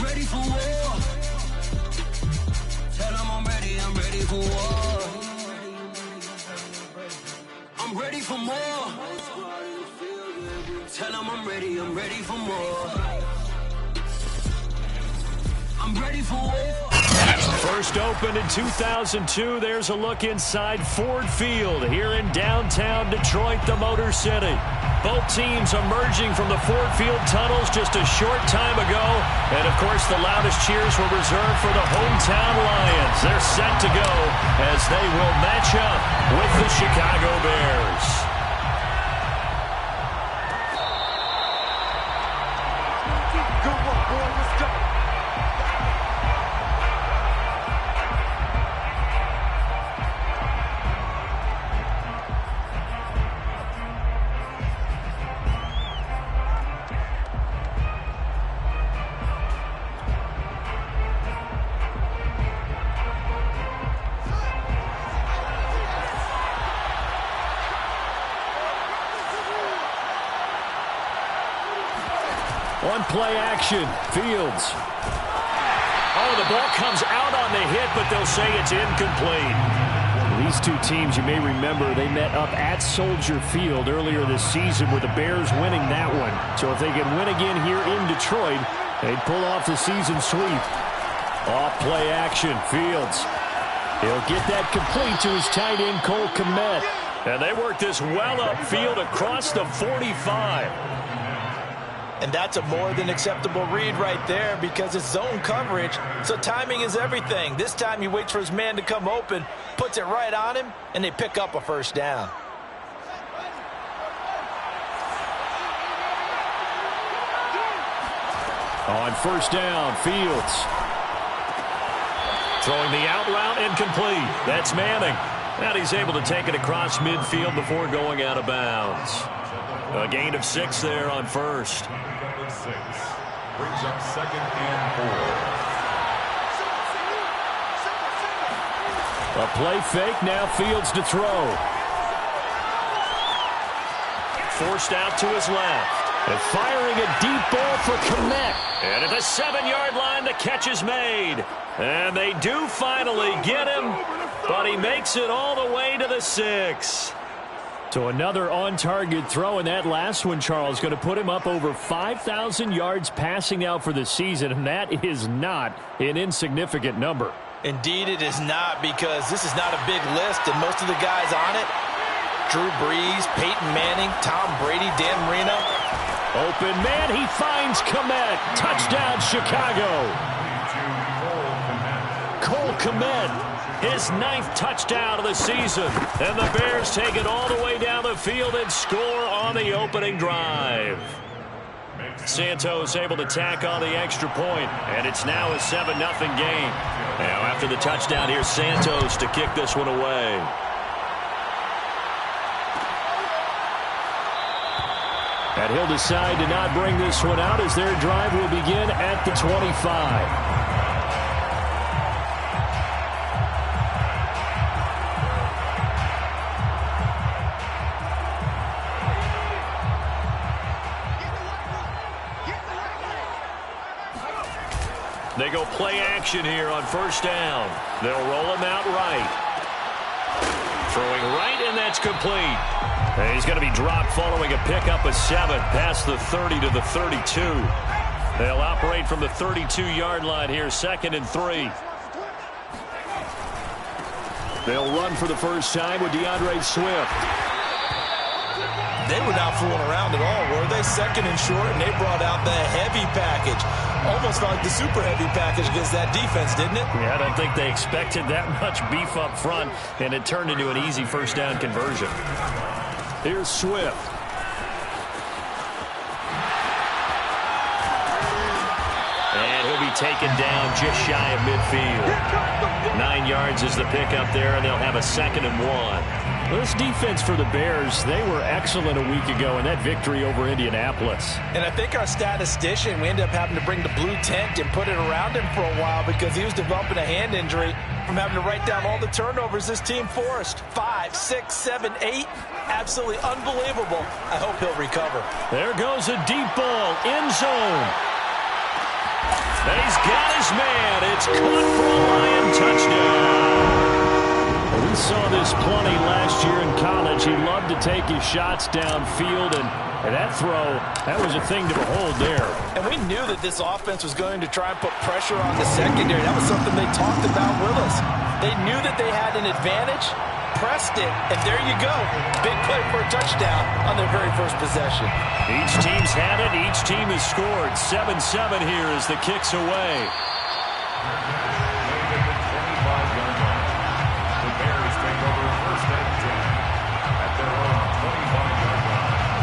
ready for war. Tell them I'm ready for war. I'm ready for more. Tell them I'm ready for more. I'm ready for war. First opened in 2002, there's a look inside Ford Field here in downtown Detroit, the Motor City. Both teams emerging from the Ford Field tunnels just a short time ago. And, of course, the loudest cheers were reserved for the hometown Lions. They're set to go as they will match up with the Chicago Bears. Good one, boy. Let's go. One play action, Fields. Oh, the ball comes out on the hit, but they'll say it's incomplete. These two teams, you may remember, they met up at Soldier Field earlier this season with the Bears winning that one. So if they can win again here in Detroit, they'd pull off the season sweep. Off play action, Fields. He'll get that complete to his tight end, Cole Kmet. And they work this well upfield across the 45. And that's a more than acceptable read right there because it's zone coverage, so timing is everything. This time he waits for his man to come open, puts it right on him, and they pick up a first down. On first down, Fields. Throwing the out route incomplete. That's Manning. And he's able to take it across midfield before going out of bounds. A gain of 6 there on first. Number 6 brings up 2nd and 4. A play fake, now Fields to throw. Forced out to his left. And firing a deep ball for Kmet. And at the 7-yard line, the catch is made. And they do finally get him, but he makes it all the way to the 6. So another on-target throw, and that last one, Charles, going to put him up over 5,000 yards passing out for the season, and that is not an insignificant number. Indeed it is not, because this is not a big list, and most of the guys on it, Drew Brees, Peyton Manning, Tom Brady, Dan Marino. Open man, he finds Kmet. Touchdown, Chicago. Cole Kmet. His 9th touchdown of the season. And the Bears take it all the way down the field and score on the opening drive. Santos able to tack on the extra point, and it's now a 7-0 game. Now after the touchdown, here's Santos to kick this one away. And he'll decide to not bring this one out as their drive will begin at the 25. They go play action here on first down. They'll roll him out right. Throwing right, and that's complete. And he's going to be dropped following a pickup of 7 past the 30 to the 32. They'll operate from the 32-yard line here, 2nd and 3. They'll run for the first time with DeAndre Swift. They were not fooling around at all, were they? 2nd and short, and they brought out the heavy package. Almost felt like the super heavy package against that defense, didn't it? Yeah, I don't think they expected that much beef up front, and it turned into an easy first down conversion. Here's Swift. And he'll be taken down just shy of midfield. 9 yards is the pickup there, and they'll have a 2nd and 1. This defense for the Bears, they were excellent a week ago in that victory over Indianapolis. And I think our statistician, we ended up having to bring the blue tent and put it around him for a while because he was developing a hand injury from having to write down all the turnovers this team forced. 5, 6, 7, 8. Absolutely unbelievable. I hope he'll recover. There goes a deep ball, end zone. He's got his man. It's caught for a Lion touchdown. Well, we saw this plenty last year in college. He loved to take his shots downfield, and that throw, that was a thing to behold there. And we knew that this offense was going to try and put pressure on the secondary. That was something they talked about with us. They knew that they had an advantage, pressed it, and there you go. Big play for a touchdown on their very first possession. Each team's had it. Each team has scored. 7-7 here as the kick's away. The Bears take over first and 10 at their own 25-yard line.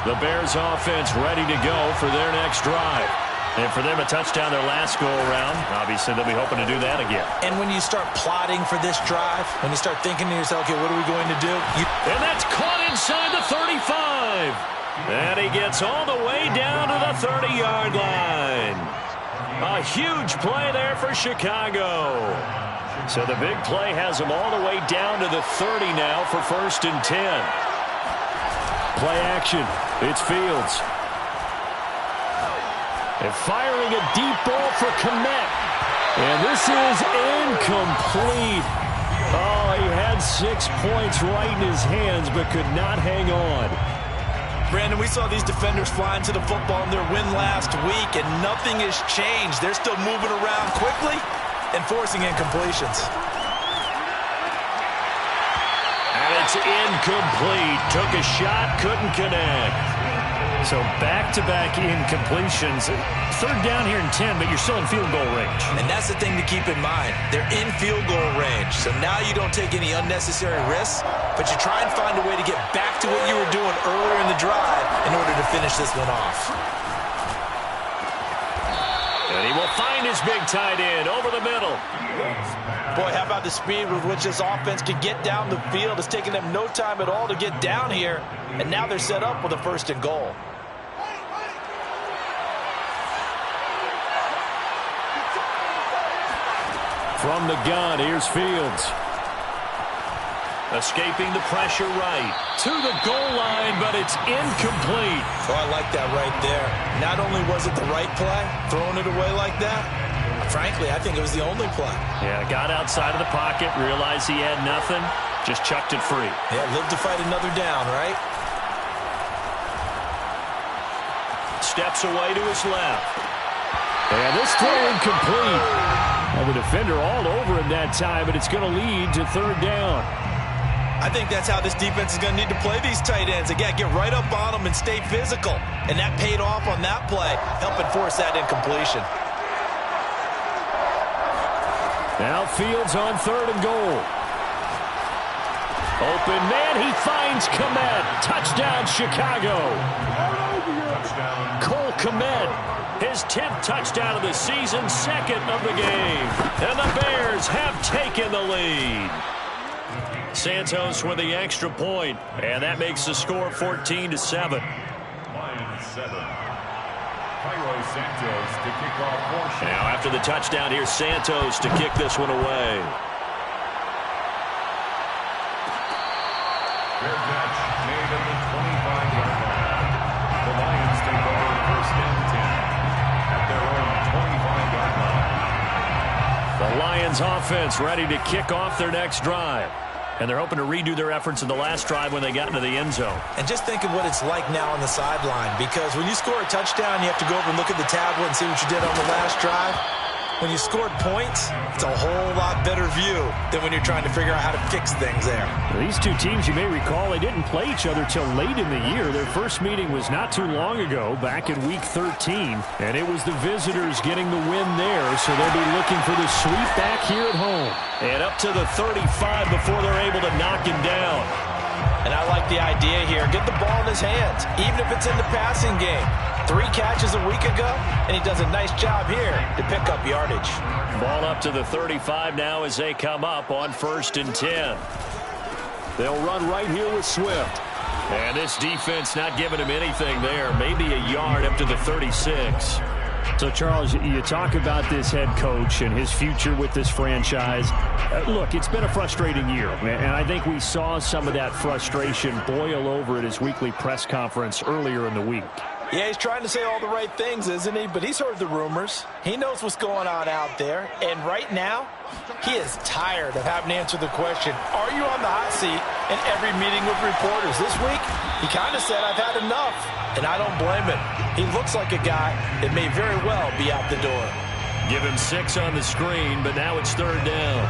The Bears offense ready to go for their next drive. And for them, a touchdown their last go-around. Obviously, they'll be hoping to do that again. And when you start plotting for this drive, when you start thinking to yourself, okay, what are we going to do? And that's caught inside the 35. And he gets all the way down to the 30-yard line. A huge play there for Chicago. So the big play has him all the way down to the 30 now for first and 10. Play action. It's Fields. And firing a deep ball for Kmet. And this is incomplete. Oh, he had 6 points right in his hands, but could not hang on. Brandon, we saw these defenders flying to the football in their win last week, and nothing has changed. They're still moving around quickly and forcing incompletions. And it's incomplete. Took a shot, couldn't connect. So back-to-back incompletions. Third down here in 10, but you're still in field goal range. And that's the thing to keep in mind. They're in field goal range. So now you don't take any unnecessary risks, but you try and find a way to get back to what you were doing earlier in the drive in order to finish this one off. And he will find his big tight end over the middle. Boy, how about the speed with which this offense could get down the field? It's taken them no time at all to get down here, and now they're set up with a first and goal. From the gun, here's Fields. Escaping the pressure right. To the goal line, but it's incomplete. Oh, I like that right there. Not only was it the right play, throwing it away like that, frankly, I think it was the only play. Yeah, got outside of the pocket, realized he had nothing, just chucked it free. Yeah, live to fight another down, right? Steps away to his left. And this throw incomplete. Well, the defender all over him that time, but it's going to lead to third down. I think that's how this defense is going to need to play these tight ends. Again, get right up on them and stay physical. And that paid off on that play, helping force that incompletion. Now Fields on third and goal. Open man, he finds Kmet. Touchdown, Chicago. Cole Kmet, his 10th touchdown of the season, second of the game. And the Bears have taken the lead. Santos with the extra point, and that makes the score 14-7. Lions 7. Cairo Santos to kick off portion. Now after the touchdown, here's Santos to kick this one away. Fair catch made at the 25-yard line. The Lions take over first and 10 at their own 25-yard line. The Lions offense ready to kick off their next drive. And they're hoping to redo their efforts in the last drive when they got into the end zone. And just think of what it's like now on the sideline, because when you score a touchdown, you have to go over and look at the tablet and see what you did on the last drive. When you scored points, it's a whole lot better view than when you're trying to figure out how to fix things there. These two teams, you may recall, they didn't play each other till late in the year. Their first meeting was not too long ago, back in Week 13. And it was the visitors getting the win there, so they'll be looking for the sweep back here at home. And up to the 35 before they're able to knock him down. And I like the idea here. Get the ball in his hands, even if it's in the passing game. 3 catches a week ago, and he does a nice job here to pick up yardage. Ball up to the 35 now as they come up on first and 10. They'll run right here with Swift. And this defense not giving him anything there. Maybe a yard up to the 36. So, Charles, you talk about this head coach and his future with this franchise. Look, it's been a frustrating year, and I think we saw some of that frustration boil over at his weekly press conference earlier in the week. Yeah, he's trying to say all the right things, isn't he? But he's heard the rumors. He knows what's going on out there. And right now, he is tired of having to answer the question, are you on the hot seat in every meeting with reporters? This week, he kind of said, I've had enough. And I don't blame him. He looks like a guy that may very well be out the door. Give him 6 on the screen, but now it's 3rd down.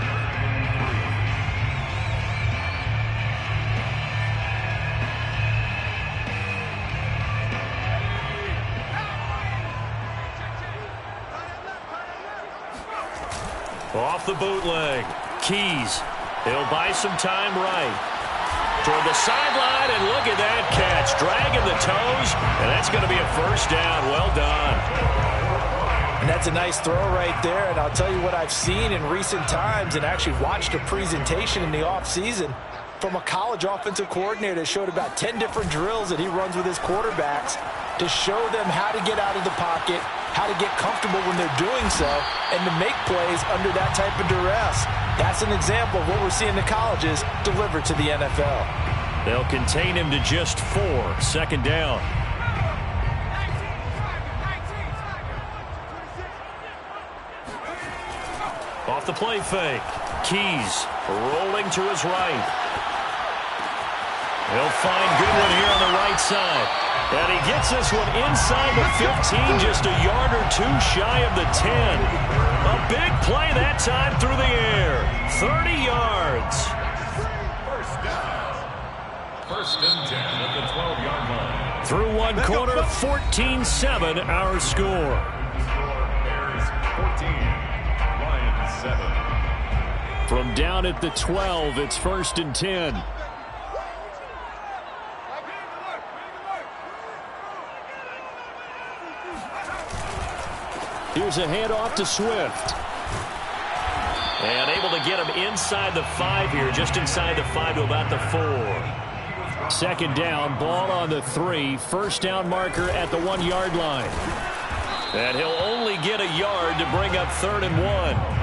Off the bootleg. Keys. He'll buy some time right. Toward the sideline, and look at that catch. Dragging the toes, and that's going to be a 1st down. Well done. And that's a nice throw right there. And I'll tell you what I've seen in recent times and actually watched a presentation in the offseason from a college offensive coordinator that showed about 10 different drills that he runs with his quarterbacks to show them how to get out of the pocket, how to get comfortable when they're doing so, and to make plays under that type of duress. That's an example of what we're seeing the colleges deliver to the NFL. They'll contain him to just 4. 2nd down. Off the play fake. Keys rolling to his right. He'll find Goodwin here on the right side. And he gets this one inside the 15, just a yard or 2 shy of the 10. A big play that time through the air. 30 yards. 1st down. 1st and 10 at the 12-yard line. Through one quarter, 14-7 our score. Bears 14, Lions 7. From down at the 12, it's 1st and 10. Here's a handoff to Swift. And able to get him inside the 5 here, just inside the 5 to about the 4. 2nd down, ball on the 3. 1st down marker at the 1-yard line. And he'll only get a yard to bring up 3rd and 1.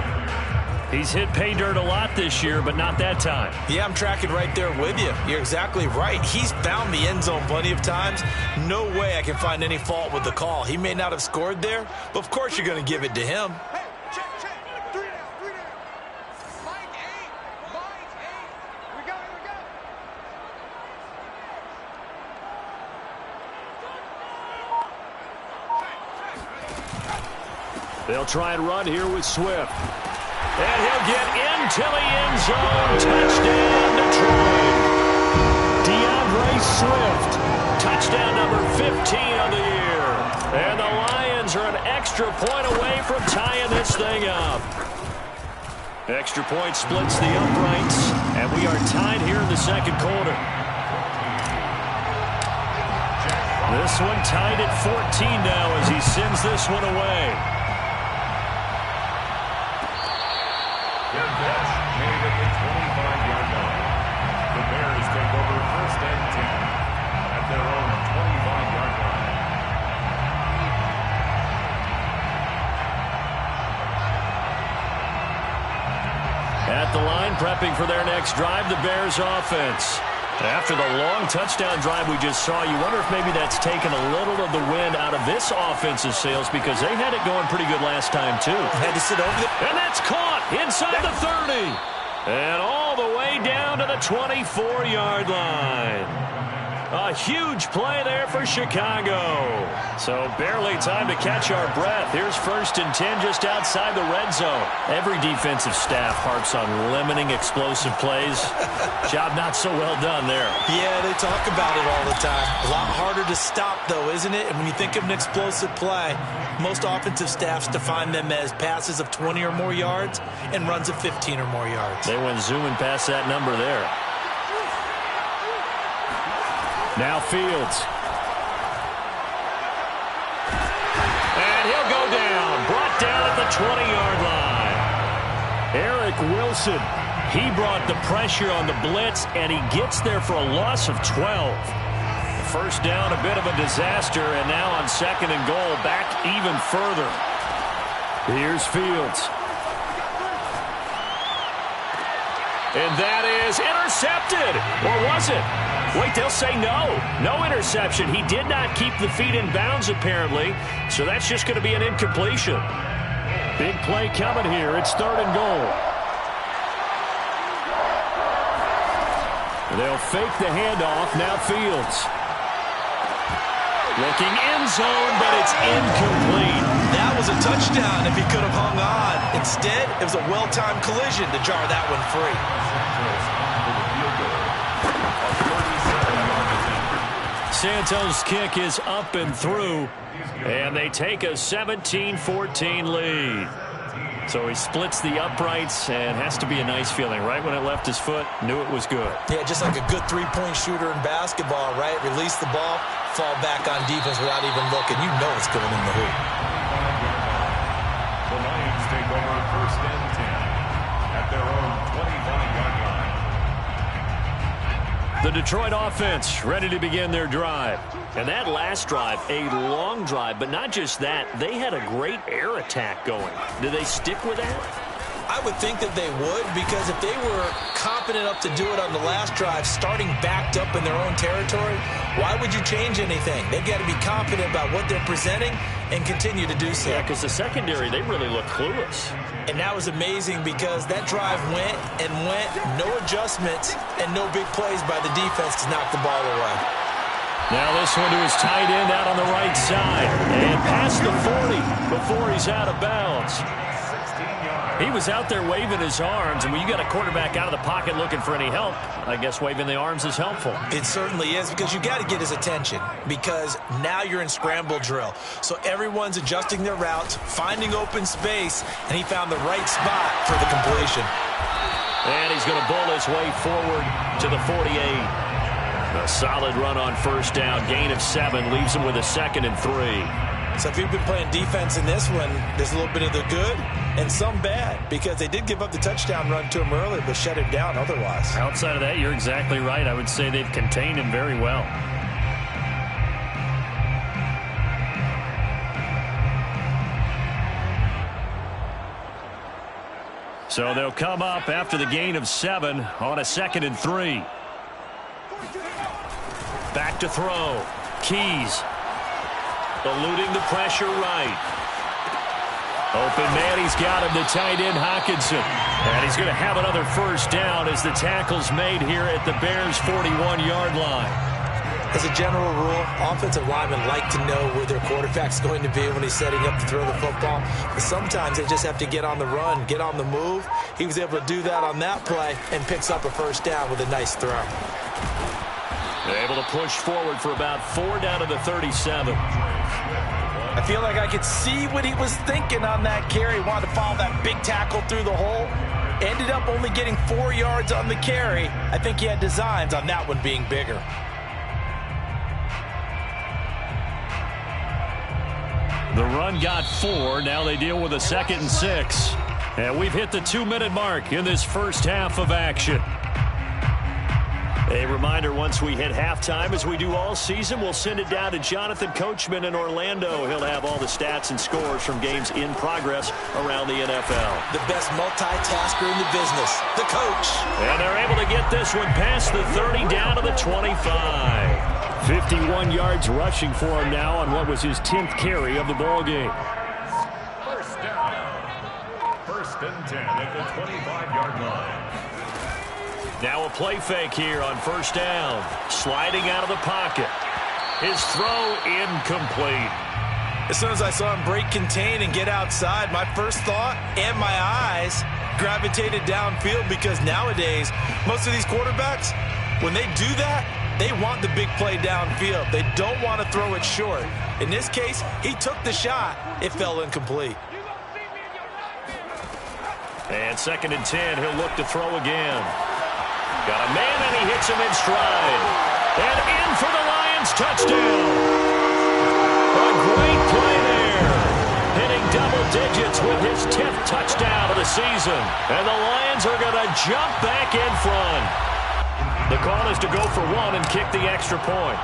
He's hit pay dirt a lot this year, but not that time. Yeah, I'm tracking right there with you. You're exactly right. He's found the end zone plenty of times. No way I can find any fault with the call. He may not have scored there, but of course you're going to give it to him. Hey, check. 3 down. Mike 8. We go. They'll try and run here with Swift. And he'll get into the end zone. Touchdown, Detroit. DeAndre Swift. Touchdown number 15 on the year. And the Lions are an extra point away from tying this thing up. Extra point splits the uprights. And we are tied here in the 2nd quarter. This one tied at 14 now as he sends this one away. Made at the 25-yard line. The Bears take over 1st and 10 at their own 25-yard line. At the line, prepping for their next drive, the Bears offense. After the long touchdown drive we just saw, you wonder if maybe that's taken a little of the wind out of this offense's sails because they had it going pretty good last time, too. Had to sit over there. And that's caught inside the 30. And all the way down to the 24-yard line. A huge play there for Chicago. So barely time to catch our breath. Here's 1st and 10 just outside the red zone. Every defensive staff harps on limiting explosive plays. Job not so well done there. Yeah, they talk about it all the time. A lot harder to stop, though, isn't it? And when you think of an explosive play, most offensive staffs define them as passes of 20 or more yards and runs of 15 or more yards. They went zooming past that number there. Now Fields. And he'll go down. Brought down at the 20-yard line. Eric Wilson. He brought the pressure on the blitz, and he gets there for a loss of 12. First down, a bit of a disaster, and now on 2nd and goal, back even further. Here's Fields. And that is intercepted. Or was it? Wait, they'll say no. No interception. He did not keep the feet in bounds, apparently, so that's just going to be an incompletion. Big play coming here. It's 3rd and goal. They'll fake the handoff. Now Fields. Looking end zone, but it's incomplete. That was a touchdown if he could have hung on. Instead, it was a well-timed collision to jar that one free. Santos' kick is up and through, and they take a 17-14 lead. So he splits the uprights, and has to be a nice feeling. Right when it left his foot, knew it was good. Yeah, just like a good three-point shooter in basketball, right? Release the ball, fall back on defense without even looking. You know it's going in the hoop. The Lions take over 1st and 10 at their own 25-yard line. The Detroit offense ready to begin their drive. And that last drive, a long drive, but not just that. They had a great air attack going. Do they stick with that? I would think that they would, because if they were confident enough to do it on the last drive, starting backed up in their own territory, why would you change anything? They've got to be confident about what they're presenting and continue to do so. Yeah, because the secondary, they really look clueless. And that was amazing because that drive went and went, no adjustments and no big plays by the defense to knock the ball away. Now this one to his tight end out on the right side. And past the 40 before he's out of bounds. He was out there waving his arms, and when you got a quarterback out of the pocket looking for any help, I guess waving the arms is helpful. It certainly is, because you got to get his attention, because now you're in scramble drill. So everyone's adjusting their routes, finding open space, and he found the right spot for the completion. And he's going to bull his way forward to the 48. A solid run on 1st down, gain of 7, leaves him with a 2nd and 3. So if you've been playing defense in this one, there's a little bit of the good and some bad, because they did give up the touchdown run to him earlier, but shut him down otherwise. Outside of that, you're exactly right. I would say they've contained him very well. So they'll come up after the gain of 7 on a 2nd and 3. Back to throw. Keys. Eluding the pressure right. Open man, he's got him, the tight end Hockenson. And he's going to have another 1st down as the tackle's made here at the Bears' 41-yard line. As a general rule, offensive linemen like to know where their quarterback's going to be when he's setting up to throw the football. But sometimes they just have to get on the run, get on the move. He was able to do that on that play and picks up a 1st down with a nice throw. They're able to push forward for about 4 down to the 37. I feel like I could see what he was thinking on that carry. Wanted to follow that big tackle through the hole. Ended up only getting 4 yards on the carry. I think he had designs on that one being bigger. The run got 4. Now they deal with a 2nd and 6. And we've hit the 2-minute mark in this first half of action. A reminder, once we hit halftime, as we do all season, we'll send it down to Jonathan Coachman in Orlando. He'll have all the stats and scores from games in progress around the NFL. The best multitasker in the business, the coach. And they're able to get this one past the 30 down to the 25. 51 yards rushing for him now on what was his 10th carry of the ball game. 1st down. 1st and 10 at the 25-yard line. Now a play fake here on 1st down. Sliding out of the pocket. His throw incomplete. As soon as I saw him break contain and get outside, my first thought and my eyes gravitated downfield, because nowadays, most of these quarterbacks, when they do that, they want the big play downfield. They don't want to throw it short. In this case, he took the shot. It fell incomplete. And 2nd and 10, he'll look to throw again. Got a man, and he hits him in stride. And in for the Lions, touchdown. A great play there. Hitting double digits with his 10th touchdown of the season. And the Lions are going to jump back in front. The call is to go for 1 and kick the extra point.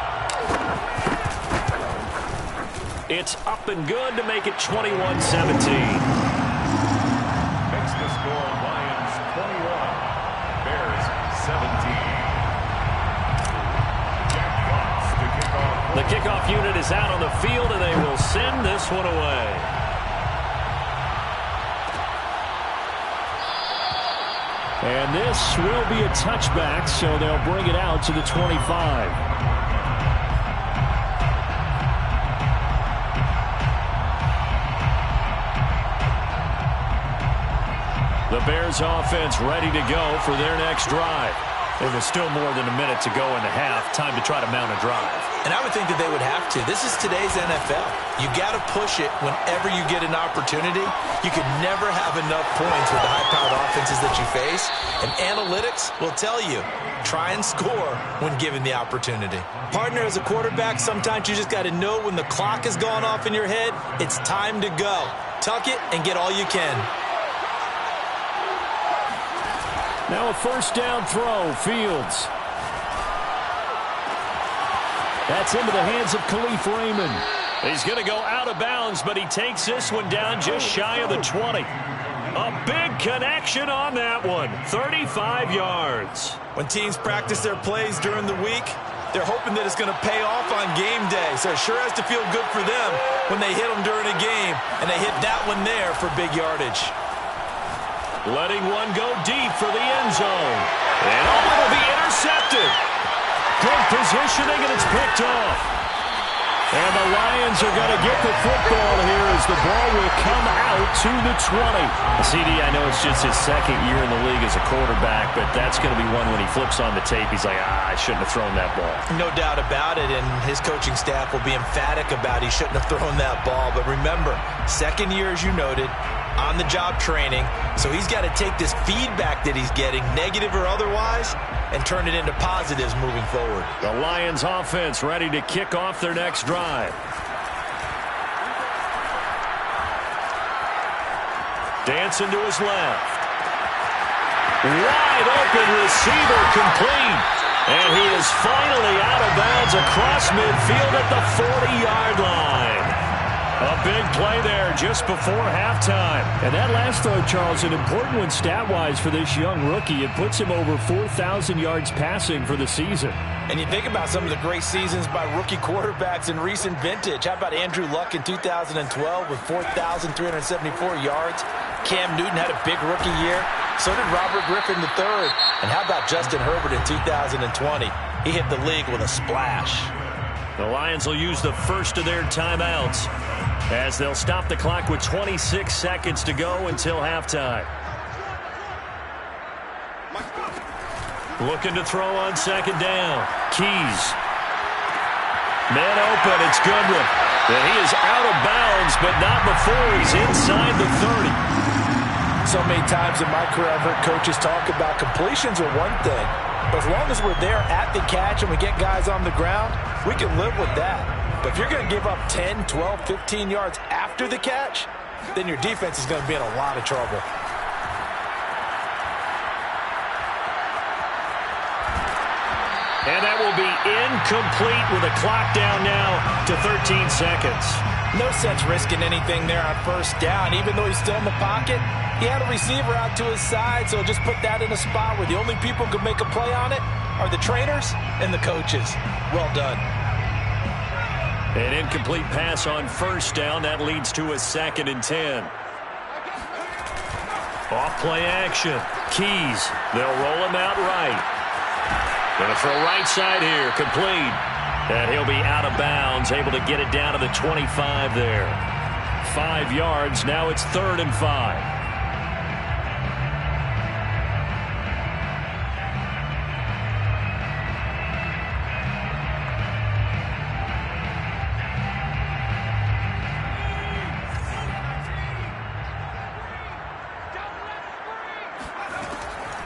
It's up and good to make it 21-17. Makes the score Lions 21, Bears 17. kickoff unit is out on the field, and they will send this one away. And this will be a touchback, so they'll bring it out to the 25. The Bears offense ready to go for their next drive. And there's still more than a minute to go in the half. Time to try to mount a drive. And I would think that they would have to. This is today's NFL. You got to push it whenever you get an opportunity. You could never have enough points with the high-powered offenses that you face. And analytics will tell you, try and score when given the opportunity. Partner, as a quarterback, sometimes you just got to know when the clock has gone off in your head, it's time to go. Tuck it and get all you can. Now a first down throw, Fields. That's into the hands of Khalif Raymond. He's going to go out of bounds, but he takes this one down just shy of the 20. A big connection on that one, 35 yards. When teams practice their plays during the week, they're hoping that it's going to pay off on game day. So it sure has to feel good for them when they hit them during a game, and they hit that one there for big yardage. Letting one go deep for the end zone. And it'll be intercepted. Good positioning, and it's picked off. And the Lions are going to get the football here as the ball will come out to the 20. CD, I know it's just his second year in the league as a quarterback, but that's going to be one when he flips on the tape, he's like, I shouldn't have thrown that ball. No doubt about it, and his coaching staff will be emphatic about he shouldn't have thrown that ball. But remember, second year, as you noted, on-the-job training, so he's got to take this feedback that he's getting, negative or otherwise, and turn it into positives moving forward. The Lions offense ready to kick off their next drive. Dancing to his left. Wide open receiver complete. And he is finally out of bounds across midfield at the 40-yard line. A big play there just before halftime. And that last throw, Charles, an important one stat-wise for this young rookie. It puts him over 4,000 yards passing for the season. And you think about some of the great seasons by rookie quarterbacks in recent vintage. How about Andrew Luck in 2012 with 4,374 yards? Cam Newton had a big rookie year. So did Robert Griffin III. And how about Justin Herbert in 2020? He hit the league with a splash. The Lions will use the first of their timeouts as they'll stop the clock with 26 seconds to go until halftime. Looking to throw on second down. Keys. Man open, it's Goodwin. And he is out of bounds, but not before he's inside the 30. So many times in my career, I've heard coaches talk about completions are one thing. But as long as we're there at the catch and we get guys on the ground, we can live with that. But if you're going to give up 10, 12, 15 yards after the catch, then your defense is going to be in a lot of trouble. And that will be incomplete with a clock down now to 13 seconds. No sense risking anything there on first down. Even though he's still in the pocket, he had a receiver out to his side, so just put that in a spot where the only people who can make a play on it are the trainers and the coaches. Well done. An incomplete pass on first down. That leads to a 2nd and 10. Off play action. Keys. They'll roll him out right. Going to throw right side here. Complete. And he'll be out of bounds. Able to get it down to the 25 there. 5 yards. Now it's 3rd and 5.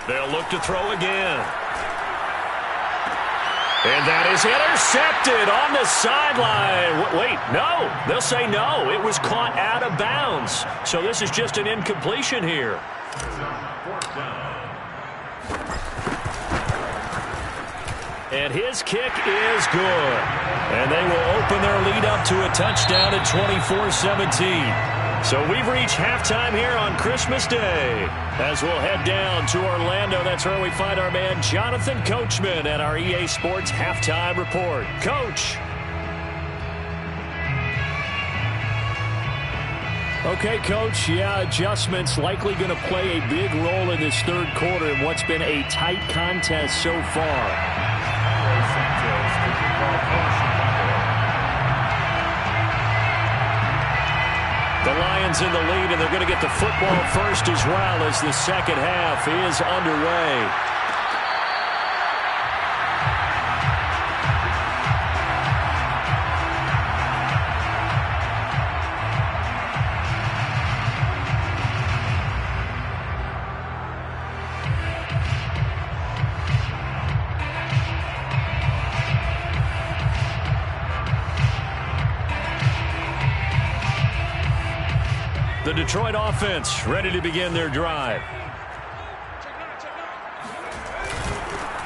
They'll look to throw again. And that is intercepted on the sideline. Wait, no. They'll say no. It was caught out of bounds. So this is just an incompletion here. And his kick is good. And they will open their lead up to a touchdown at 24-17. So we've reached halftime here on Christmas Day. As we'll head down to Orlando, that's where we find our man Jonathan Coachman at our EA Sports Halftime Report. Coach. Okay, Coach, yeah, adjustments likely going to play a big role in this third quarter in what's been a tight contest so far. The Lions in the lead, and they're going to get the football first as well as the second half is underway. The Detroit offense ready to begin their drive.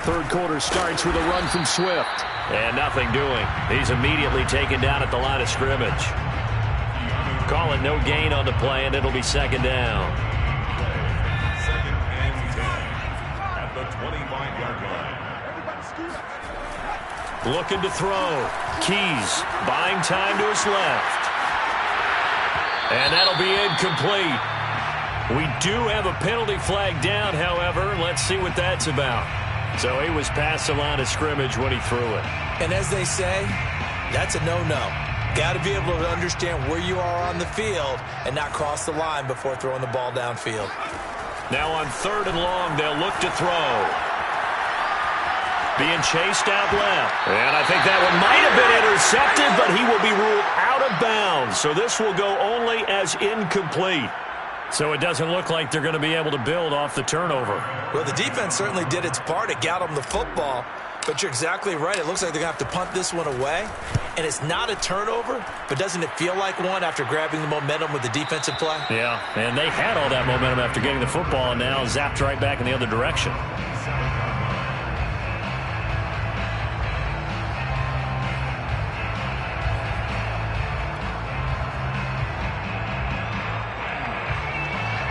Third quarter starts with a run from Swift. And nothing doing. He's immediately taken down at the line of scrimmage. Call it no gain on the play, and it'll be second down. Second and 10 at the 25-yard line. Looking to throw. Keys buying time to his left. And that'll be incomplete. We do have a penalty flag down, however. Let's see what that's about. So he was past the line of scrimmage when he threw it. And as they say, that's a no-no. Got to be able to understand where you are on the field and not cross the line before throwing the ball downfield. Now on third and long, they'll look to throw. Being chased out left. And I think that one might have been intercepted, but he will be ruled out of bounds. So this will go only as incomplete. So it doesn't look like they're going to be able to build off the turnover. Well, the defense certainly did its part. It got them the football. But you're exactly right. It looks like they're going to have to punt this one away. And it's not a turnover, but doesn't it feel like one after grabbing the momentum with the defensive play? Yeah, and they had all that momentum after getting the football and now zapped right back in the other direction.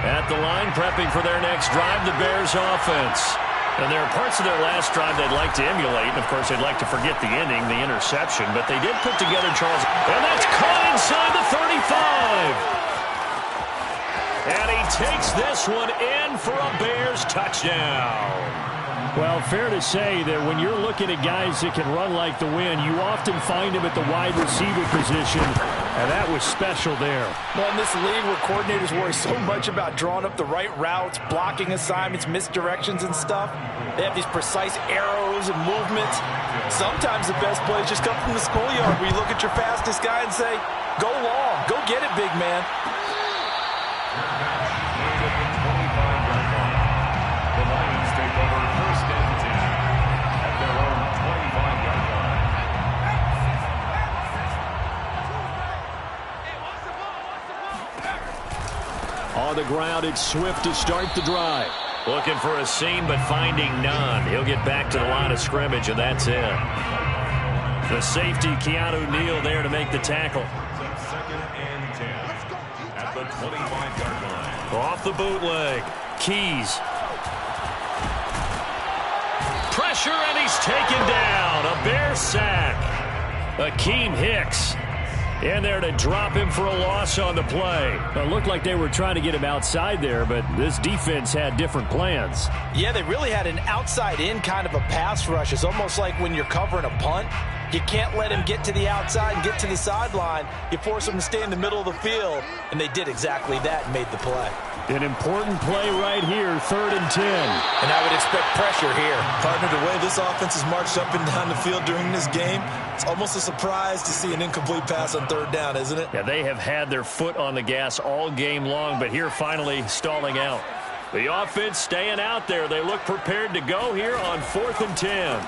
At the line, prepping for their next drive, the Bears offense. And there are parts of their last drive they'd like to emulate. And, of course, they'd like to forget the inning, the interception. But they did put together Charles. And that's caught inside the 35. And he takes this one in for a Bears touchdown. Well, fair to say that when you're looking at guys that can run like the wind, you often find them at the wide receiver position, and that was special there. Well, in this league where coordinators worry so much about drawing up the right routes, blocking assignments, misdirections and stuff, they have these precise arrows and movements. Sometimes the best plays just come from the schoolyard where you look at your fastest guy and say, go long, go get it, big man. The Lions take over first and 10 at their own 25-yard line. On the ground, it's Swift to start the drive. Looking for a seam, but finding none. He'll get back to the line of scrimmage, and that's it. The safety, Keanu Neal, there to make the tackle. Second and 10 at the 25-yard line. Off the bootleg. Keys. Pressure, and he's taken down. A Bear sack. Akeem Hicks in there to drop him for a loss on the play. It looked like they were trying to get him outside there, but this defense had different plans. Yeah, they really had an outside-in kind of a pass rush. It's almost like when you're covering a punt. You can't let him get to the outside and get to the sideline. You force him to stay in the middle of the field, and they did exactly that and made the play. An important play right here, 3rd and 10. And I would expect pressure here. Partner, the way this offense has marched up and down the field during this game, it's almost a surprise to see an incomplete pass on 3rd down, isn't it? Yeah, they have had their foot on the gas all game long, but here finally stalling out. The offense staying out there. They look prepared to go here on 4th and 10.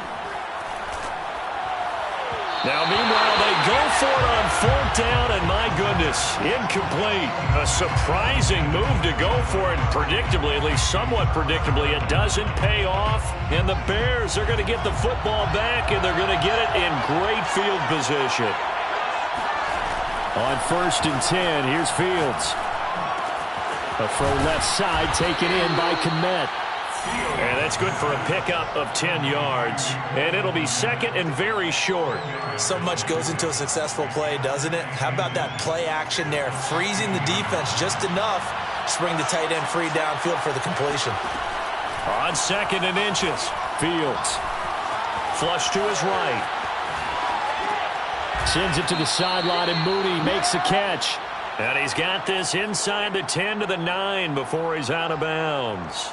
Now, meanwhile, they go for it on 4th down, and my goodness, incomplete. A surprising move to go for it, predictably, at least somewhat predictably. It doesn't pay off, and the Bears are going to get the football back, and they're going to get it in great field position. On 1st and 10, here's Fields. A throw left side taken in by Kmet. And that's That's good for a pickup of 10 yards, and it'll be second and very short. So much goes into a successful play, doesn't it? How about that play action there, freezing the defense just enough to bring the tight end free downfield for the completion. On second and inches, Fields. Flush to his right. Sends it to the sideline, and Mooney makes the catch. And he's got this inside the 10 to the 9 before he's out of bounds.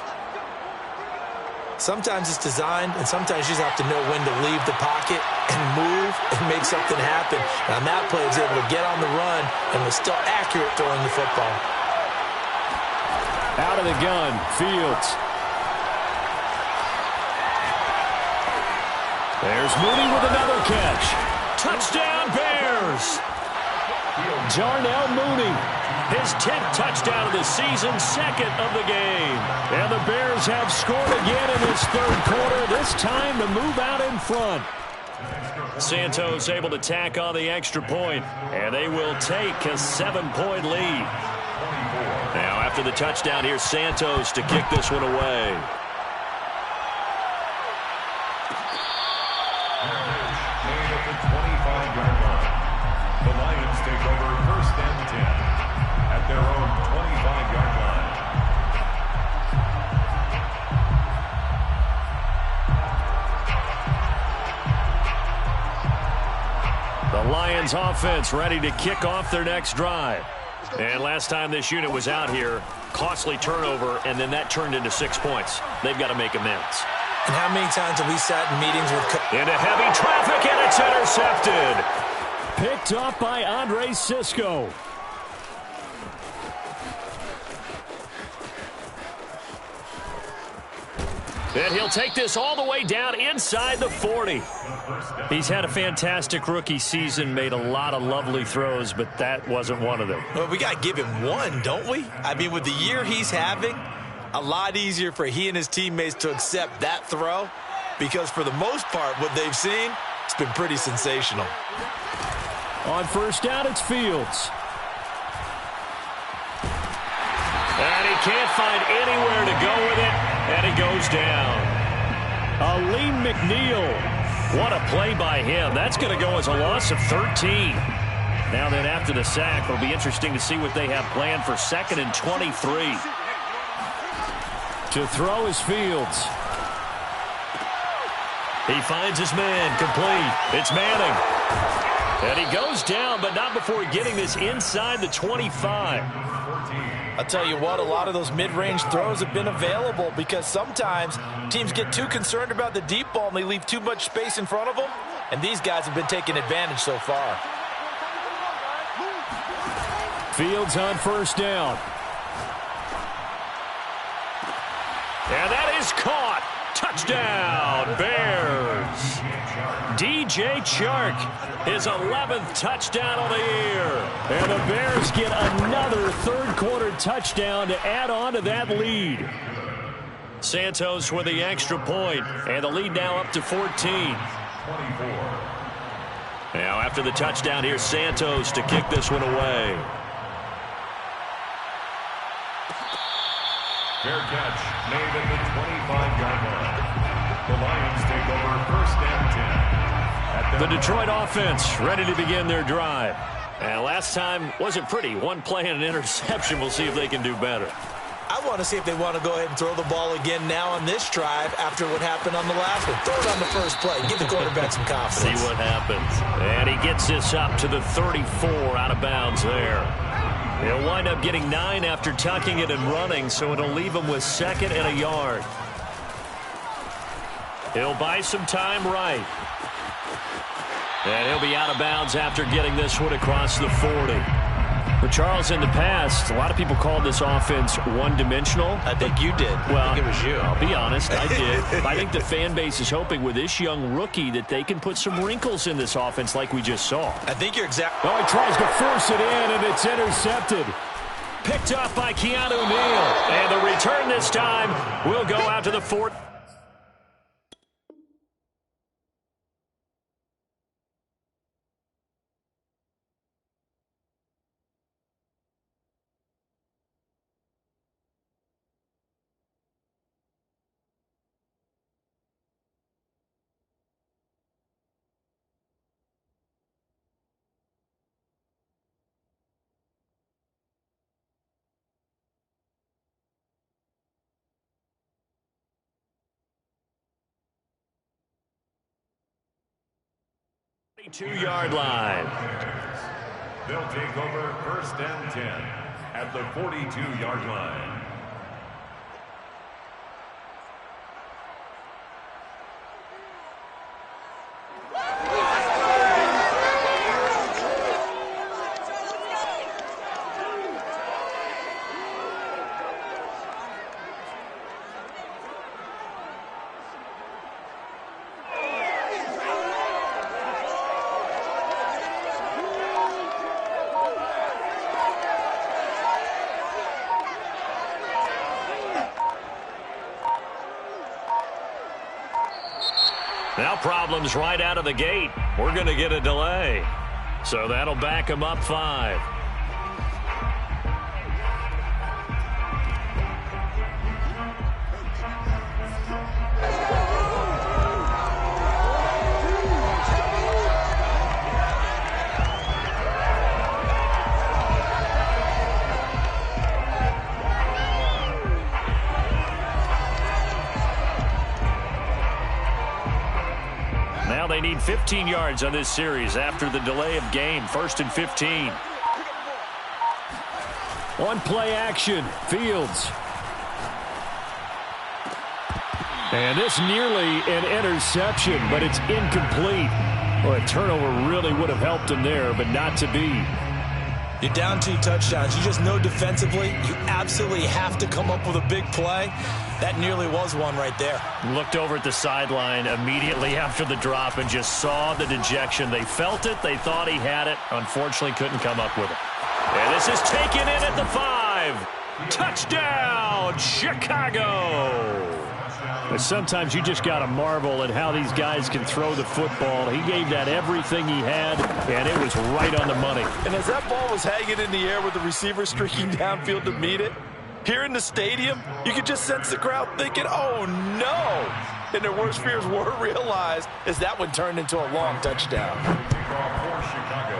Sometimes it's designed, and sometimes you just have to know when to leave the pocket and move and make something happen. And on that play, he was able to get on the run and was still accurate throwing the football. Out of the gun, Fields. There's Mooney with another catch. Touchdown, Bears! Darnell Mooney, his 10th touchdown of the season, second of the game. And the Bears have scored again in this third quarter, this time to move out in front. Santos able to tack on the extra point, and they will take a 7-point lead. Now after the touchdown, here's Santos to kick this one away. Made at the 25-yard line. The Lions take over first and 10 at their own 25-yard line. The Lions offense ready to kick off their next drive. And last time this unit was out here, costly turnover, and then that turned into 6 points. They've got to make amends. And how many times have we sat in meetings with... Into heavy traffic, and it's intercepted. Picked off by Andre Cisco. And he'll take this all the way down inside the 40. He's had a fantastic rookie season, made a lot of lovely throws, but that wasn't one of them. Well, we got to give him one, don't we? I mean, with the year he's having, a lot easier for he and his teammates to accept that throw, because for the most part, what they've seen, it's been pretty sensational. On first down, it's Fields. And he can't find anywhere to go with it, and he goes down. Aleem McNeil. What a play by him. That's going to go as a loss of 13. Now then, after the sack, it'll be interesting to see what they have planned for second and 23. To throw is Fields. He finds his man, complete. It's Manning. And he goes down, but not before getting this inside the 25. I'll tell you what, a lot of those mid-range throws have been available because sometimes teams get too concerned about the deep ball and they leave too much space in front of them, and these guys have been taking advantage so far. Fields on first down. And that is caught. Touchdown, Bears. DJ Chark, his 11th touchdown of the year. And the Bears get another third-quarter touchdown to add on to that lead. Santos with the extra point, and the lead now up to 14. 24. Now after the touchdown, here's Santos to kick this one away. Fair catch made at the 25-yard line. The Lions take over first and 10. The Detroit offense ready to begin their drive. And last time wasn't pretty. One play and an interception. We'll see if they can do better. I want to see if they want to go ahead and throw the ball again now on this drive after what happened on the last one. Throw it on the first play. Give the quarterback some confidence. See what happens. And he gets this up to the 34 out of bounds there. He'll wind up getting 9 after tucking it and running, so it'll leave him with second and a yard. He'll buy some time right. And he'll be out of bounds after getting this one across the 40. But Charles, in the past, a lot of people called this offense one-dimensional. I think you did. Well, I think it was you. I'll be honest, I did. I think the fan base is hoping with this young rookie that they can put some wrinkles in this offense like we just saw. I think you're exactly... Oh, he tries to force it in, and it's intercepted. Picked up by Keanu Neal. And the return this time will go out to the 4th. 2-yard line. They'll take over 1st and 10 at the 42-yard line. Now problems right out of the gate. We're going to get a delay. So that'll back them up 5. Now they need 15 yards on this series after the delay of game. 1st and 15. On play action, Fields. And this nearly an interception, but it's incomplete. Well, a turnover really would have helped him there, but not to be. You're down 2 touchdowns. You just know defensively you absolutely have to come up with a big play. That nearly was one right there. Looked over at the sideline immediately after the drop and just saw the dejection. They felt it. They thought he had it. Unfortunately, couldn't come up with it. And this is taken in at the 5. Touchdown, Chicago. But sometimes you just got to marvel at how these guys can throw the football. He gave that everything he had, and it was right on the money. And as that ball was hanging in the air with the receiver streaking downfield to meet it, here in the stadium, you could just sense the crowd thinking, oh, no. And their worst fears were realized as that one turned into a long touchdown. Kickoff for Chicago.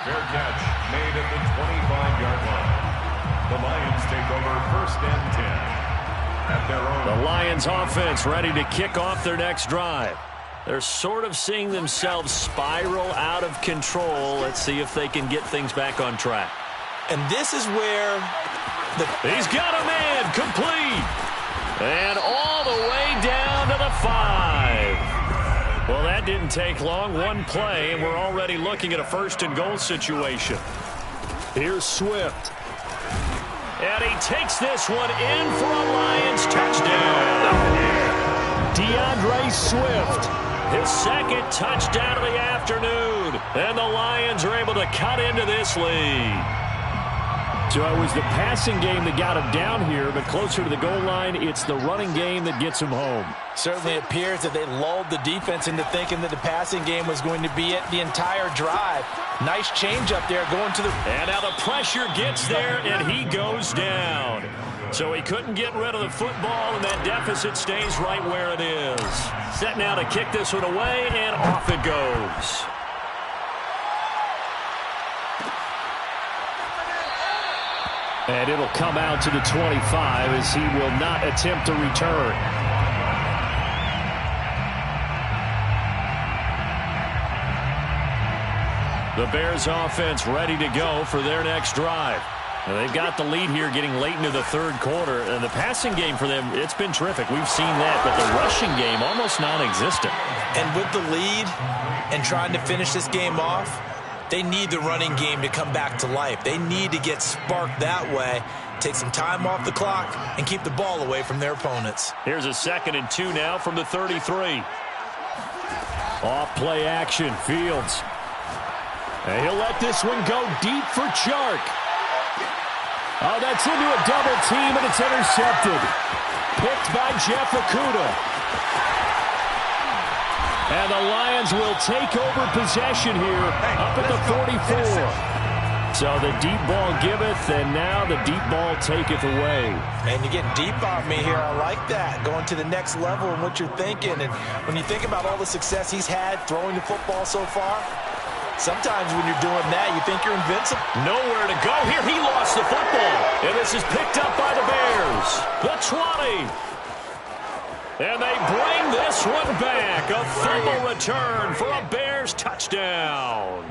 Fair catch made at the 25-yard line. The Lions take over 1st and 10 at their own. The Lions offense ready to kick off their next drive. They're sort of seeing themselves spiral out of control. Let's see if they can get things back on track. And this is where He's got a man complete. And all the way down to the 5. Well, that didn't take long. One play, and we're already looking at a 1st and goal situation. Here's Swift. And he takes this one in for a Lions touchdown. DeAndre Swift, his 2nd touchdown of the afternoon. And the Lions are able to cut into this lead. So it was the passing game that got him down here, but closer to the goal line, it's the running game that gets him home. Certainly appears that they lulled the defense into thinking that the passing game was going to be it the entire drive. Nice change up there going to the... And now the pressure gets there, and he goes down. So he couldn't get rid of the football, and that deficit stays right where it is. Set now to kick this one away, and off it goes. And it'll come out to the 25 as he will not attempt to return. The Bears offense ready to go for their next drive. Now they've got the lead here getting late into the 3rd quarter. And the passing game for them, it's been terrific. We've seen that, but the rushing game almost non-existent. And with the lead and trying to finish this game off, they need the running game to come back to life. They need to get sparked that way, take some time off the clock, and keep the ball away from their opponents. Here's a 2nd and 2 now from the 33. Off play action, Fields. And he'll let this one go deep for Chark. Oh, that's into a double team, and it's intercepted. Picked by Jeff Okudah. And the Lions will take over possession here up at the 44. So the deep ball giveth, and now the deep ball taketh away. Man, you're getting deep on me here. I like that. Going to the next level in what you're thinking. And when you think about all the success he's had throwing the football so far, sometimes when you're doing that, you think you're invincible. Nowhere to go here. He lost the football. And this is picked up by the Bears. The 20. And they bring this one back. A fumble return for a Bears touchdown.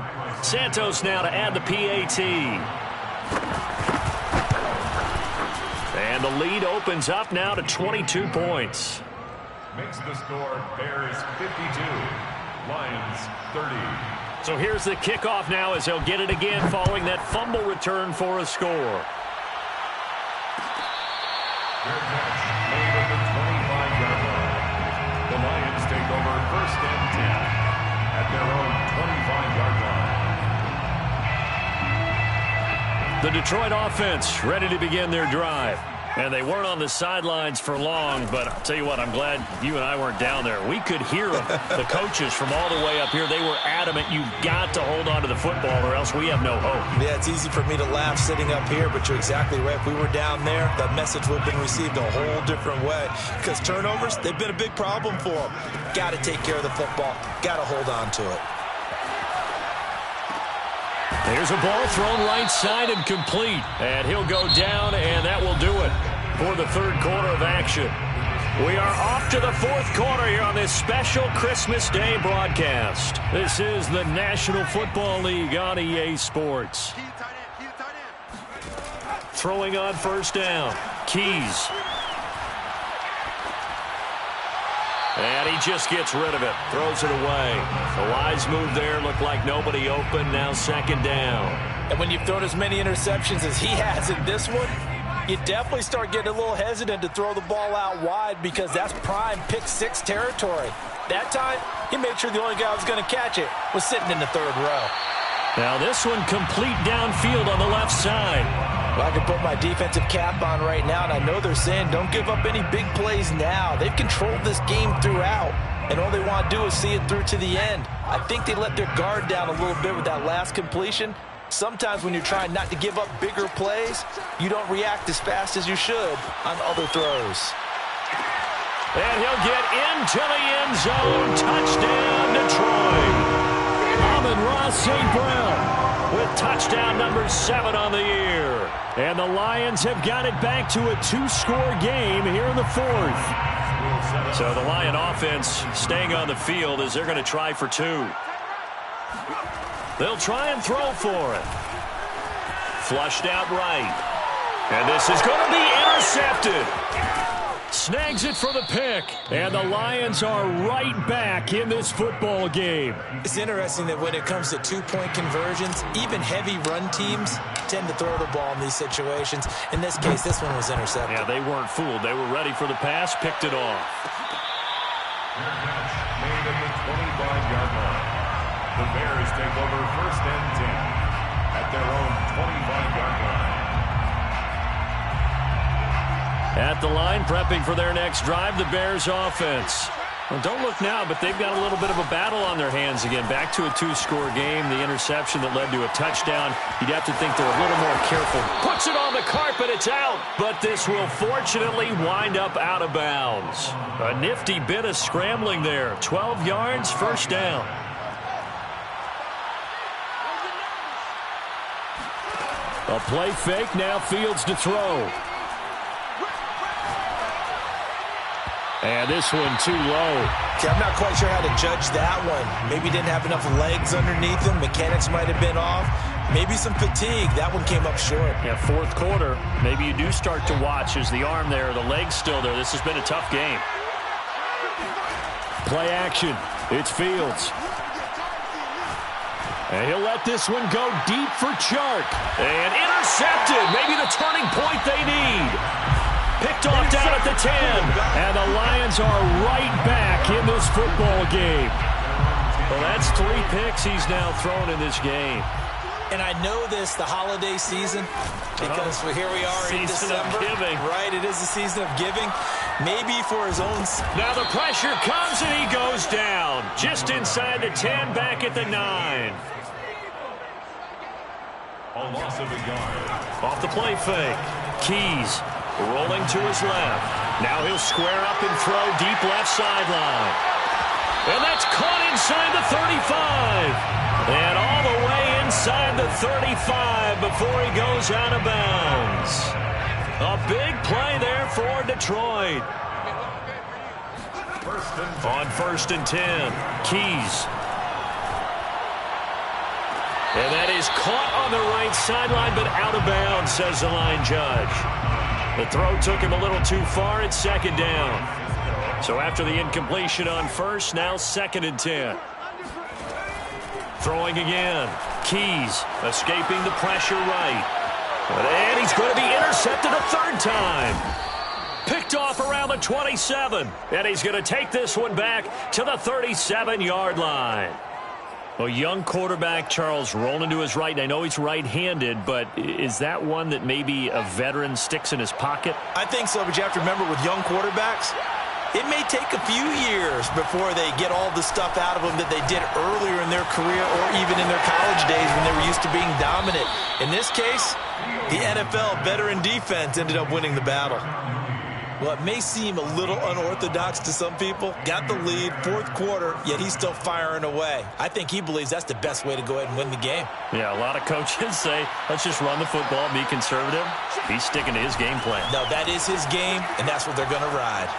Santos now to add the PAT. And the lead opens up now to 22 points. Makes the score Bears 52, Lions 30. So here's the kickoff now as they'll get it again following that fumble return for a score. Their catch made at the 25-yard line. The Lions take over 1st and 10 at their own 25-yard line. The Detroit offense ready to begin their drive. And they weren't on the sidelines for long, but I'll tell you what, I'm glad you and I weren't down there. We could hear them, the coaches from all the way up here. They were adamant, you've got to hold on to the football or else we have no hope. Yeah, it's easy for me to laugh sitting up here, but you're exactly right. If we were down there, that message would have been received a whole different way. Because turnovers, they've been a big problem for them. Got to take care of the football. Got to hold on to it. There's a ball thrown right side and complete. And he'll go down, and that will do it for the third quarter of action. We are off to the fourth quarter here on this special Christmas Day broadcast. This is the National Football League on EA Sports. Throwing on first down. Keys. And he just gets rid of it. Throws it away. The wise move there. Looked like nobody open. Now second down. And when you've thrown as many interceptions as he has in this one, you definitely start getting a little hesitant to throw the ball out wide because that's prime pick-6 territory. That time, he made sure the only guy who was going to catch it was sitting in the third row. Now this one complete downfield on the left side. Well, I can put my defensive cap on right now, and I know they're saying don't give up any big plays now. They've controlled this game throughout, and all they want to do is see it through to the end. I think they let their guard down a little bit with that last completion. Sometimes when you're trying not to give up bigger plays, you don't react as fast as you should on other throws. And he'll get into the end zone. Touchdown, Detroit. Amon-Ra St. Brown with touchdown number 7 on the year. And the Lions have got it back to a 2-score game here in the fourth. So the Lion offense staying on the field as they're going to try for 2. They'll try and throw for it. Flushed out right. And this is going to be intercepted. Snags it for the pick. And the Lions are right back in this football game. It's interesting that when it comes to two-point conversions, even heavy run teams tend to throw the ball in these situations. In this case, this one was intercepted. Yeah, they weren't fooled. They were ready for the pass, picked it off. Made at the 25-yard line. The Bears take over 1st and 10 at their own 25-yard line. At the line, prepping for their next drive, the Bears offense. Well, don't look now, but they've got a little bit of a battle on their hands again. Back to a 2-score game. The interception that led to a touchdown. You'd have to think they're a little more careful. Puts it on the carpet. It's out. But this will fortunately wind up out of bounds. A nifty bit of scrambling there. 12 yards, first down. A play fake. Now Fields to throw. And this one too low. See, I'm not quite sure how to judge that one. Maybe didn't have enough legs underneath him. Mechanics might have been off. Maybe some fatigue. That one came up short. Yeah, fourth quarter. Maybe you do start to watch as the arm there, the leg's still there. This has been a tough game. Play action. It's Fields. And he'll let this one go deep for Chark. And intercepted. Maybe the turning point they need. Picked off down at the 10. And the Lions are right back in this football game. Well, that's 3 picks he's now thrown in this game. And I know this, the holiday season, because here we are in December. Season of giving. Right, it is the season of giving. Maybe for his own... Now the pressure comes and he goes down. Just inside the 10, back at the 9. A loss of a yard. Off the play fake. Keys rolling to his left. Now he'll square up and throw deep left sideline. And that's caught inside the 35. And all the way inside the 35 before he goes out of bounds. A big play there for Detroit. On 1st and 10, Keys. And that is caught on the right sideline, but out of bounds, says the line judge. The throw took him a little too far. It's 2nd down. So after the incompletion on 1st, now 2nd and 10. Throwing again. Keys escaping the pressure right. And he's going to be intercepted a 3rd time. Picked off around the 27. And he's going to take this one back to the 37-yard line. Well, young quarterback Charles rolling to his right. And I know he's right-handed, but is that one that maybe a veteran sticks in his pocket? I think so, but you have to remember with young quarterbacks, it may take a few years before they get all the stuff out of them that they did earlier in their career or even in their college days when they were used to being dominant. In this case, the NFL veteran defense ended up winning the battle. Well, it may seem a little unorthodox to some people. Got the lead, 4th quarter, yet he's still firing away. I think he believes that's the best way to go ahead and win the game. Yeah, a lot of coaches say, let's just run the football, be conservative. He's sticking to his game plan. No, that is his game, and that's what they're going to ride.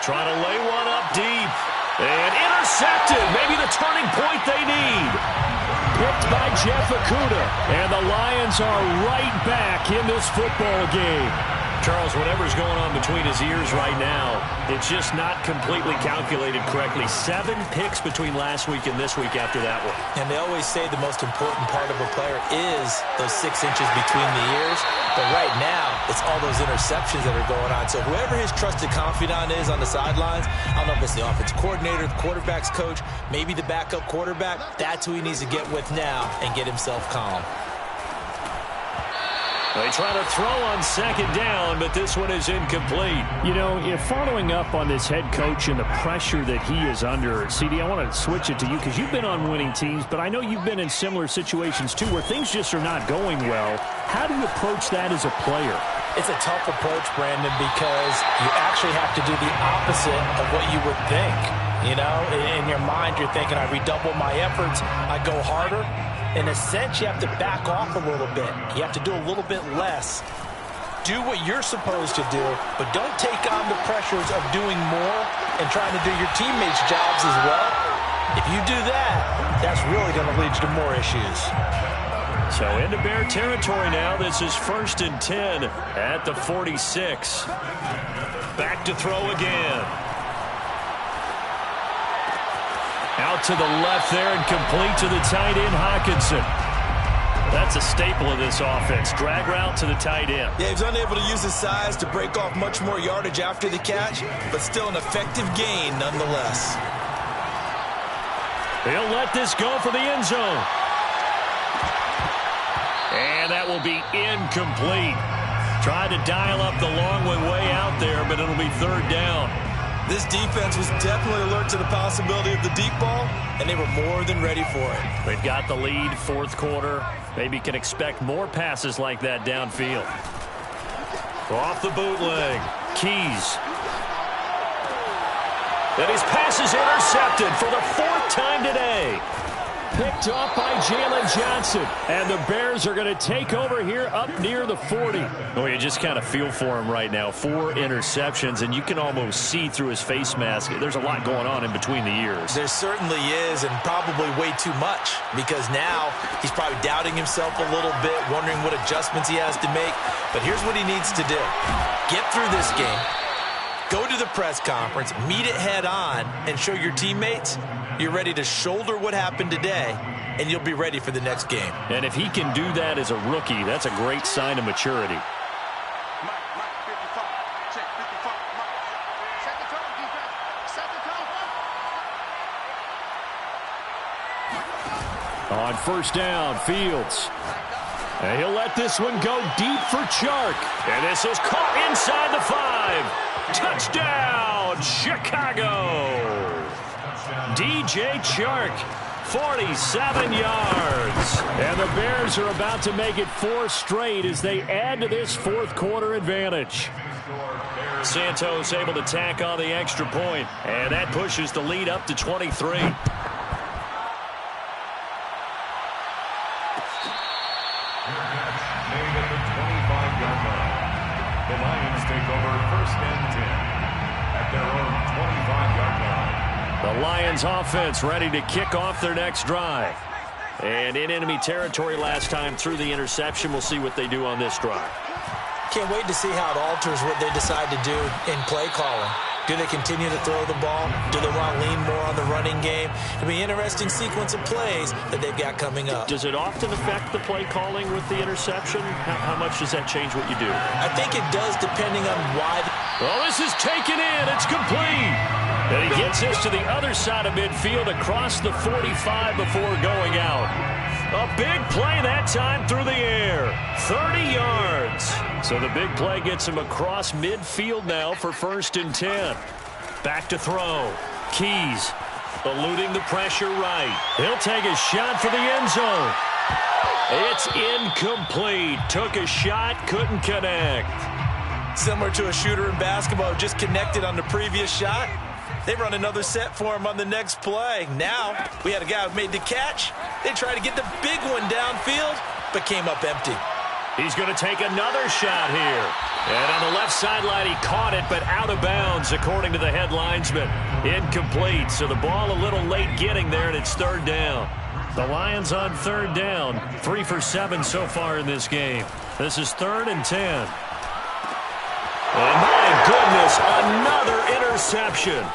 Trying to lay one up deep. And intercepted. Maybe the turning point they need. Picked by Jeff Okudah. And the Lions are right back in this football game. Charles, whatever's going on between his ears right now, it's just not completely calculated correctly. 7 picks between last week and this week after that one. And they always say the most important part of a player is those 6 inches between the ears. But right now, it's all those interceptions that are going on. So whoever his trusted confidant is on the sidelines, I don't know if it's the offense coordinator, the quarterback's coach, maybe the backup quarterback, that's who he needs to get with now and get himself calm. They try to throw on 2nd down, but this one is incomplete. You know, if following up on this head coach and the pressure that he is under, CD, I want to switch it to you because you've been on winning teams, but I know you've been in similar situations too where things just are not going well. How do you approach that as a player? It's a tough approach, Brandon, because you actually have to do the opposite of what you would think. You know, in your mind, you're thinking, I redouble my efforts, I go harder. In a sense, you have to back off a little bit. You have to do a little bit less. Do what you're supposed to do, but don't take on the pressures of doing more and trying to do your teammates' jobs as well. If you do that, that's really going to lead you to more issues. So into Bear territory now. This is 1st and 10 at the 46. Back to throw again. Out to the left there and complete to the tight end, Hockenson. That's a staple of this offense. Drag route to the tight end. Yeah, he's unable to use his size to break off much more yardage after the catch, but still an effective gain nonetheless. He'll let this go for the end zone. And that will be incomplete. Tried to dial up the long way out there, but it'll be 3rd down. This defense was definitely alert to the possibility of the deep ball, and they were more than ready for it. They've got the lead, 4th quarter. Maybe can expect more passes like that downfield. Off the bootleg, Keys. And his pass is intercepted for the 4th time today. Picked off by Jalen Johnson. And the Bears are going to take over here up near the 40. Oh, you just kind of feel for him right now. 4 interceptions, and you can almost see through his face mask. There's a lot going on in between the ears. There certainly is, and probably way too much, because now he's probably doubting himself a little bit, wondering what adjustments he has to make. But here's what he needs to do. Get through this game. Go to the press conference, meet it head on, and show your teammates you're ready to shoulder what happened today, and you'll be ready for the next game. And if he can do that as a rookie, that's a great sign of maturity. On 1st down, Fields. And he'll let this one go deep for Chark. And this is caught inside the 5. Touchdown, Chicago. DJ Chark, 47 yards. And the Bears are about to make it 4 straight as they add to this 4th quarter advantage. Santos able to tack on the extra point, and that pushes the lead up to 23. Made at the 25-yard line. The Lions take over 1st and 10 at at their own 25-yard line. The Lions offense ready to kick off their next drive. And in enemy territory last time through the interception. We'll see what they do on this drive. Can't wait to see how it alters what they decide to do in play calling. Do they continue to throw the ball? Do they want to lean more on the running game? It'll be an interesting sequence of plays that they've got coming up. Does it often affect the play calling with the interception? How much does that change what you do? I think it does, depending on why. Well, this is taken in. It's complete. And he gets this to the other side of midfield across the 45 before going out. A big play that time through the air. 30 yards. So the big play gets him across midfield now for 1st and 10. Back to throw. Keys eluding the pressure right. He'll take a shot for the end zone. It's incomplete. Took a shot, couldn't connect. Similar to a shooter in basketball, just connected on the previous shot. They run another set for him on the next play. Now, we had a guy who made the catch. They tried to get the big one downfield, but came up empty. He's going to take another shot here. And on the left sideline, he caught it, but out of bounds, according to the head linesman. Incomplete, so the ball a little late getting there, and it's 3rd down. The Lions on 3rd down, 3 for 7 so far in this game. This is 3rd and 10. And my goodness, another interception.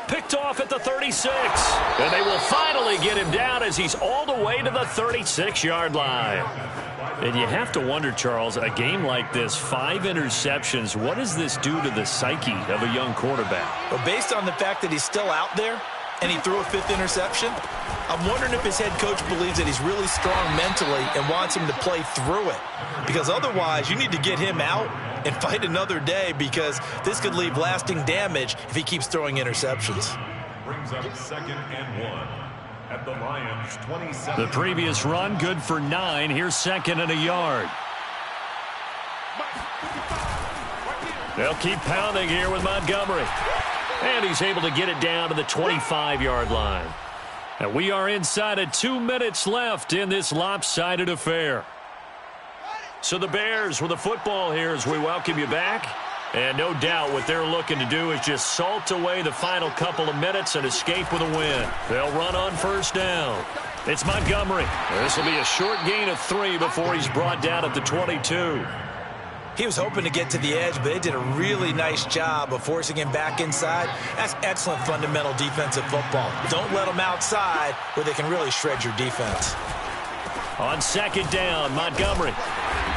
Picked off at the 36. And they will finally get him down as he's all the way to the 36-yard line. And you have to wonder, Charles, a game like this, 5 interceptions, what does this do to the psyche of a young quarterback? Well, based on the fact that he's still out there and he threw a 5th interception, I'm wondering if his head coach believes that he's really strong mentally and wants him to play through it. Because otherwise, you need to get him out and fight another day, because this could leave lasting damage if he keeps throwing interceptions. Brings up 2nd and 1 at the Lions' 27. The previous run, good for 9. Here's 2nd and a yard. They'll keep pounding here with Montgomery. And he's able to get it down to the 25-yard line. And we are inside of 2 minutes left in this lopsided affair. So the Bears with the football here as we welcome you back. And no doubt what they're looking to do is just salt away the final couple of minutes and escape with a win. They'll run on 1st down. It's Montgomery. This will be a short gain of 3 before he's brought down at the 22. He was hoping to get to the edge, but they did a really nice job of forcing him back inside. That's excellent fundamental defensive football. Don't let them outside where they can really shred your defense. On 2nd down, Montgomery.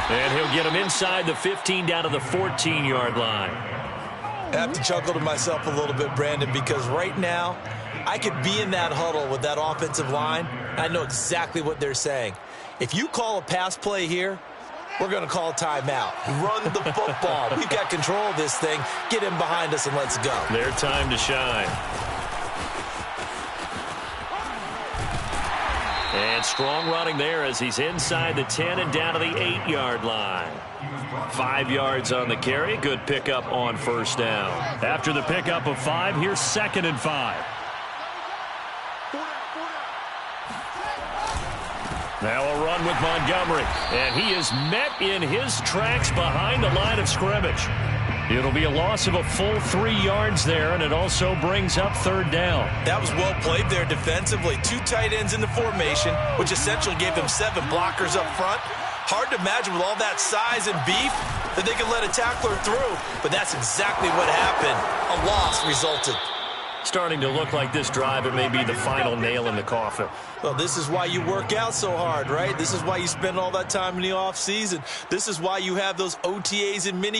And he'll get him inside the 15 down to the 14-yard line. I have to chuckle to myself a little bit, Brandon, because right now I could be in that huddle with that offensive line. I know exactly what they're saying. If you call a pass play here, we're going to call a timeout. Run the football. We've got control of this thing. Get him behind us and let's go. Their time to shine. And strong running there as he's inside the 10 and down to the 8-yard line. 5 yards on the carry. Good pickup on 1st down. After the pickup of 5, here's 2nd and 5. Now a run with Montgomery. And he is met in his tracks behind the line of scrimmage. It'll be a loss of a full 3 yards there, and it also brings up 3rd down. That was well played there defensively. 2 tight ends in the formation, which essentially gave them 7 blockers up front. Hard to imagine with all that size and beef that they could let a tackler through, but that's exactly what happened. A loss resulted. Starting to look like this drive, it may be the final nail in the coffin. Well, this is why you work out so hard, right? This is why you spend all that time in the off season. This is why you have those OTAs and mini